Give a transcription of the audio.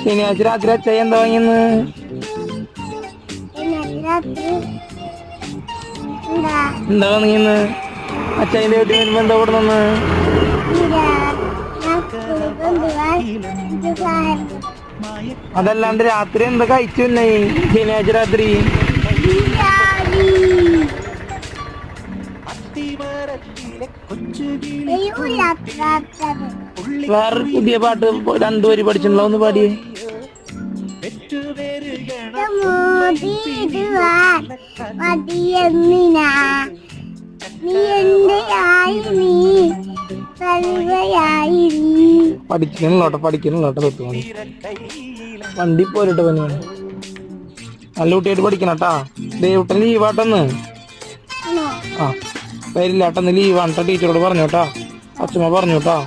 ശനിയാഴ്ച രാത്രി അച്ഛൻ എന്താ വാങ്ങിയെന്ന്? എന്താ വാങ്ങിയെന്ന്? അച്ഛൻ്റെ വീട്ടിൽ വരുമ്പോ എന്താ കൊടുന്നു? അതല്ലാണ്ട് രാത്രി എന്താ കഴിച്ചു തന്നെ ശനിയാഴ്ച രാത്രി? വേറൊരു പുതിയ പാട്ട് 2 വരി പഠിച്ചിട്ടുണ്ടോ? ഒന്ന് പാടിയേ. പഠിക്കണല്ലോട്ടോ തൊട്ട് വണ്ടി പോരട്ടെ പനിയാണ്. നല്ല കുട്ടിയായിട്ട് പഠിക്കണട്ടാ. ദേവട്ടൻ ലീവാട്ടെന്ന്. ആ വരില്ലാട്ടെന്ന് ലീവാണ്ട്ടാ. ടീച്ചറോട് പറഞ്ഞോട്ടാ. അച്ഛമ്മ പറഞ്ഞോട്ടാ.